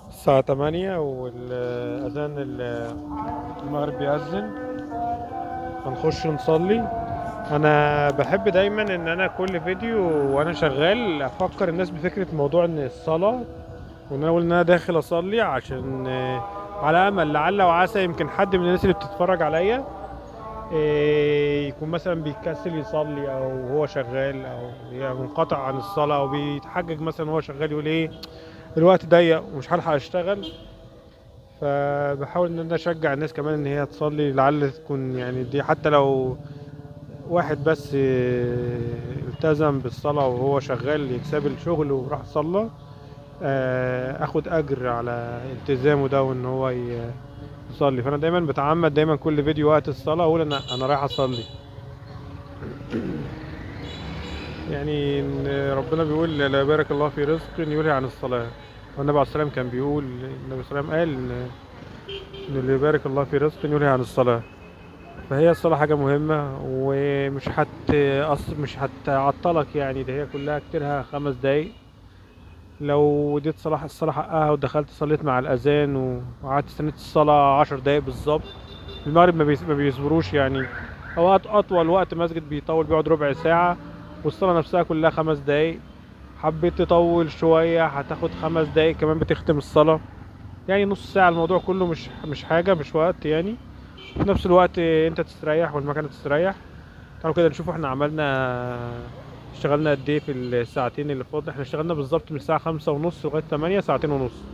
الساعة 8 والأذان المغرب بيأذن، هنخش نصلي. أنا بحب دايما إن أنا كل فيديو وأنا شغال أفكر الناس بفكرة موضوع إن الصلاة، وإن أنا أقول إن أنا داخل أصلي عشان على أمل لعل وعسى يمكن حد من الناس اللي بتتفرج عليا يكون مثلا بيكسل يصلي أو هو شغال أو يعني منقطع عن الصلاة أو بيتحجج مثلا وهو شغال يقول إيه الوقت ضيق ومش هلحق أشتغل. فبحاول ان انا اشجع الناس كمان ان هي تصلي لعل تكون يعني دي حتى لو واحد بس التزم بالصلاة وهو شغال يساب الشغل وراح صلى، اخد اجر على التزامه ده وان هو يصلي. فانا دايما بتعمد دايما كل فيديو وقت الصلاة اقول انا رايح اصلي. يعني إن ربنا بيقول لا يبارك الله في رزق يلهي عن الصلاة. والنبي عليه السلام كان بيقول، النبي صلى الله عليه وسلم قال إن لا يبارك الله في رزق يلهي عن الصلاة. فهي الصلاة حاجة مهمة ومش مش هتعطلك يعني، ده هي كلها كتيرها 5 دقايق. لو اديت الصلاة حقها ودخلت صليت مع الأذان وقعدت استنيت الصلاة 10 دقايق بالظبط. المغرب ما بيصبروش يعني، أوقات أطول وقت مسجد بيطول بيقعد ربع ساعة، والصلاة نفسها كلها 5 دقايق. حبيت تطول شوية هتاخد 5 دقايق كمان بتختم الصلاة. يعني نص ساعة، الموضوع كله مش حاجة، مش وقت يعني. في نفس الوقت انت تستريح والمكنة تستريح. تعالوا كده نشوف احنا اشتغلنا قد ايه في الساعتين اللي فاضل. احنا اشتغلنا بالظبط من الساعة 5:30 لغاية 8، ساعتين ونص.